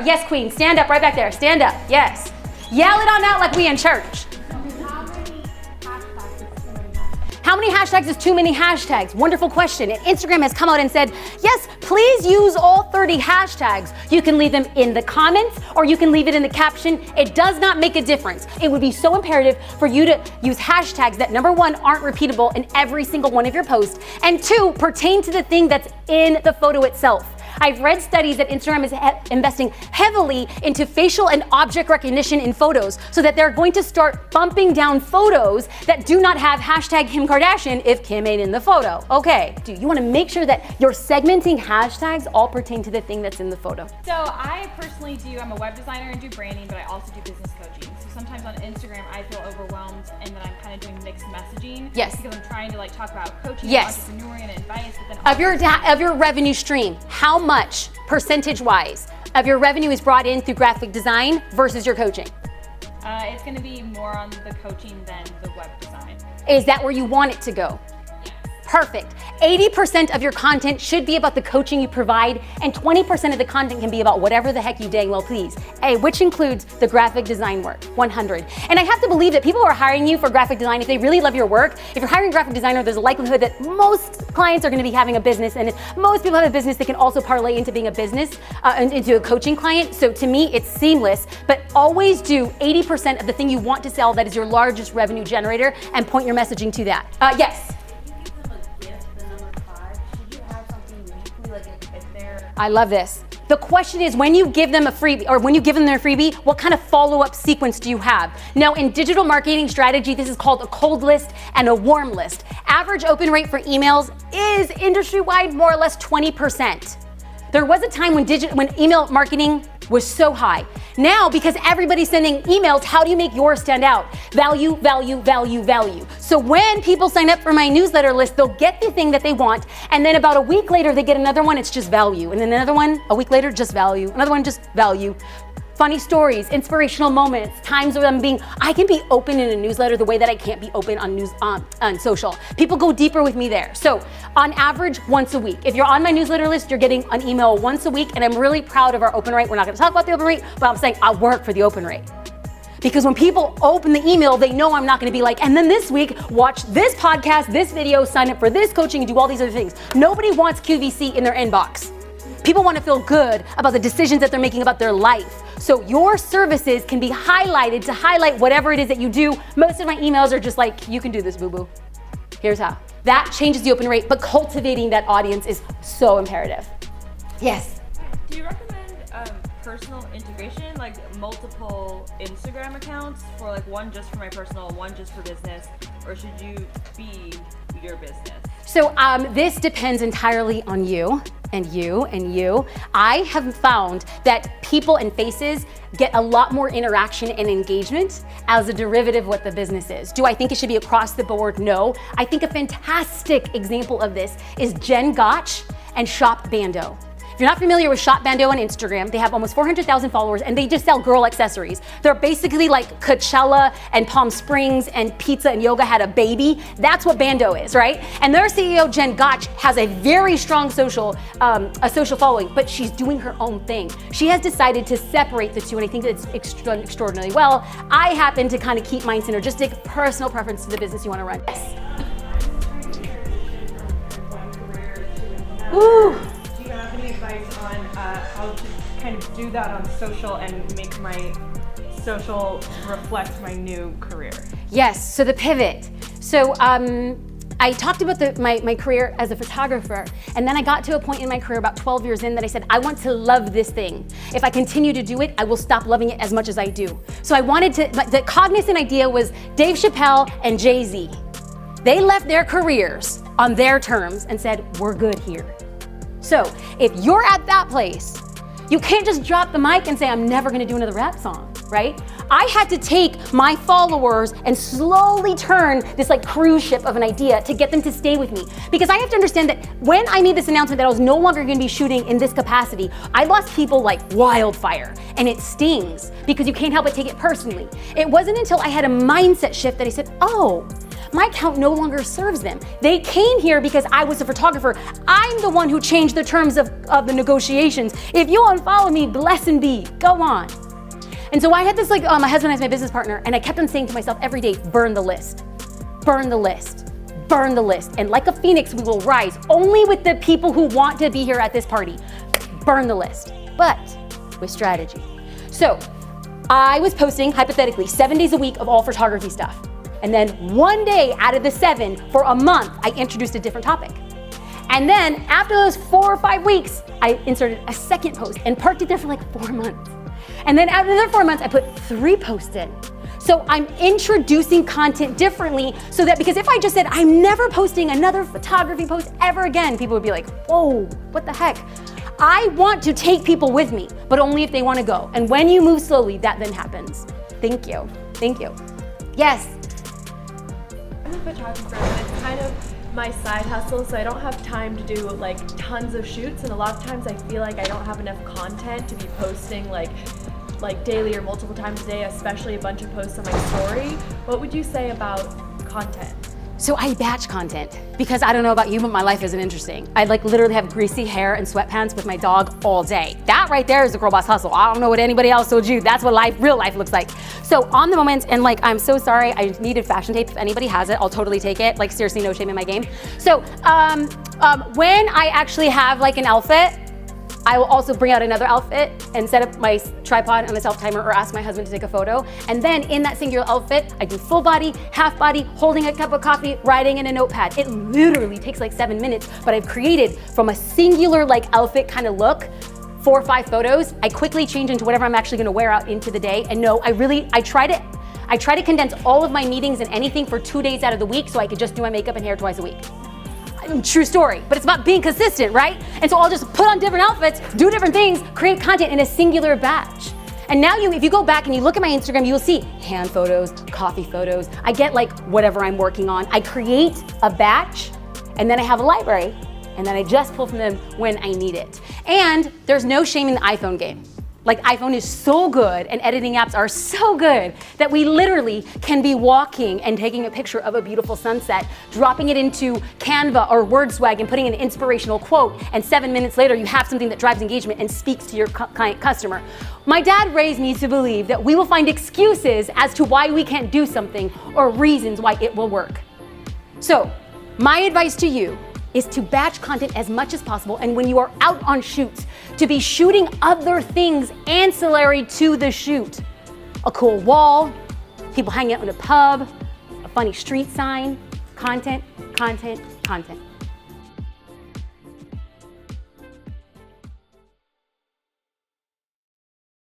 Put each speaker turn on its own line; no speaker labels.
Yes, queen, stand up right back there. Stand up, yes. Yell it on out like we in church. How many hashtags is too many hashtags? Wonderful question. And Instagram has come out and said, yes, please use all 30 hashtags. You can leave them in the comments or you can leave it in the caption. It does not make a difference. It would be so imperative for you to use hashtags that, number one, aren't repeatable in every single one of your posts, and two, pertain to the thing that's in the photo itself. I've read studies that Instagram is investing heavily into facial and object recognition in photos so that they're going to start bumping down photos that do not have hashtag Kim Kardashian if Kim ain't in the photo. Okay, you want to make sure that you're segmenting hashtags all pertain to the thing that's in the photo.
So I personally I'm a web designer and do branding, but I also do business coaching. So sometimes on Instagram I feel overwhelmed and then I'm kind of doing mixed messaging.
Yes.
Because I'm trying to talk about coaching,
yes,
entrepreneuring and advice. But then
of your revenue stream, how much percentage-wise of your revenue is brought in through graphic design versus your coaching?
It's going to be more on the coaching than the web design.
Is that where you want it to go?
Yes.
Perfect. 80% of your content should be about the coaching you provide, and 20% of the content can be about whatever the heck you dang well please. Which includes the graphic design work, 100. And I have to believe that people who are hiring you for graphic design, if they really love your work, if you're hiring a graphic designer, there's a likelihood that most clients are going to be having a business, and if most people have a business, they can also parlay into being a business, into a coaching client. So to me, it's seamless, but always do 80% of the thing you want to sell that is your largest revenue generator and point your messaging to that. Yes? I love this. The question is, when you give them a freebie, or when you give them their freebie, what kind of follow-up sequence do you have? Now, in digital marketing strategy, this is called a cold list and a warm list. Average open rate for emails is industry-wide more or less 20%. There was a time when email marketing was so high. Now, because everybody's sending emails, how do you make yours stand out? Value, value, value, value. So when people sign up for my newsletter list, they'll get the thing that they want, and then about a week later, they get another one, it's just value. And then another one, a week later, just value. Another one, just value. Funny stories, inspirational moments, times where I can be open in a newsletter the way that I can't be open on social. People go deeper with me there. So on average, once a week. If you're on my newsletter list, you're getting an email once a week, and I'm really proud of our open rate. We're not gonna talk about the open rate, but I'm saying I work for the open rate. Because when people open the email, they know I'm not gonna be like, and then this week, watch this podcast, this video, sign up for this coaching, and do all these other things. Nobody wants QVC in their inbox. People want to feel good about the decisions that they're making about their life. So your services can be highlighted to highlight whatever it is that you do. Most of my emails are just like, you can do this, boo-boo. Here's how. That changes the open rate, but cultivating that audience is so imperative. Yes?
Do you recommend personal integration, like multiple Instagram accounts for one just for my personal, one just for business, or should you be your business?
So this depends entirely on you and you and you. I have found that people and faces get a lot more interaction and engagement as a derivative of what the business is. Do I think it should be across the board? No. I think a fantastic example of this is Jen Gotch and Shop Bando. If you're not familiar with Shop Bando on Instagram, they have almost 400,000 followers and they just sell girl accessories. They're basically like Coachella and Palm Springs and pizza and yoga had a baby. That's what Bando is, right? And their CEO, Jen Gotch, has a very strong social following, but she's doing her own thing. She has decided to separate the two, and I think it's extraordinarily well. I happen to kind of keep mine synergistic, personal preference to the business you want to run. Yes. Ooh.
Any advice on how to kind of do that on social and make my social reflect my new career?
Yes, so the pivot. So I talked about my career as a photographer, and then I got to a point in my career about 12 years in that I said, I want to love this thing. If I continue to do it, I will stop loving it as much as I do. So I wanted to, the cognizant idea was Dave Chappelle and Jay-Z. They left their careers on their terms and said, we're good here. So if you're at that place, you can't just drop the mic and say, I'm never gonna do another rap song, right? I had to take my followers and slowly turn this cruise ship of an idea to get them to stay with me. Because I have to understand that when I made this announcement that I was no longer gonna be shooting in this capacity, I lost people like wildfire, and it stings because you can't help but take it personally. It wasn't until I had a mindset shift that I said, oh, my account no longer serves them. They came here because I was a photographer. I'm the one who changed the terms of the negotiations. If you unfollow me, bless and be, go on. And so I had this my husband is my business partner, and I kept on saying to myself every day, burn the list, burn the list, burn the list. And like a phoenix, we will rise only with the people who want to be here at this party. Burn the list, but with strategy. So I was posting, hypothetically, 7 days a week of all photography stuff. And then one day out of the 7, for a month, I introduced a different topic. And then after those 4 or 5 weeks, I inserted a second post and parked it there for like 4 months. And then after another 4 months, I put 3 posts in. So I'm introducing content differently so that, because if I just said, I'm never posting another photography post ever again, people would be like, whoa, what the heck? I want to take people with me, but only if they want to go. And when you move slowly, that then happens. Thank you. Thank you. Yes.
I'm a photographer, and it's kind of my side hustle, so I don't have time to do like tons of shoots, and a lot of times I feel like I don't have enough content to be posting like daily or multiple times a day, especially a bunch of posts on my story. What would you say about content?
So I batch content because I don't know about you, but my life isn't interesting. I literally have greasy hair and sweatpants with my dog all day. That right there is the girl boss hustle. I don't know what anybody else told you. That's what real life looks like. So on the moments, and I'm so sorry, I needed fashion tape. If anybody has it, I'll totally take it. Seriously, no shame in my game. So when I actually have an outfit, I will also bring out another outfit and set up my tripod on a self-timer or ask my husband to take a photo. And then in that singular outfit, I do full body, half body, holding a cup of coffee, writing in a notepad. It literally takes 7 minutes, but I've created from a singular outfit kind of look, 4 or 5 photos. I quickly change into whatever I'm actually gonna wear out into the day. And no, I try to condense all of my meetings and anything for 2 days out of the week so I could just do my makeup and hair twice a week. True story, but it's about being consistent, right? And so I'll just put on different outfits, do different things, create content in a singular batch. And now if you go back and you look at my Instagram, you'll see hand photos, coffee photos. I get whatever I'm working on. I create a batch, and then I have a library, and then I just pull from them when I need it. And there's no shame in the iPhone game. iPhone is so good and editing apps are so good that we literally can be walking and taking a picture of a beautiful sunset, dropping it into Canva or WordSwag and putting an inspirational quote, and 7 minutes later you have something that drives engagement and speaks to your client customer. My dad raised me to believe that we will find excuses as to why we can't do something or reasons why it will work. So my advice to you is to batch content as much as possible, and when you are out on shoots, to be shooting other things ancillary to the shoot. A cool wall, people hanging out in a pub, a funny street sign, content, content, content.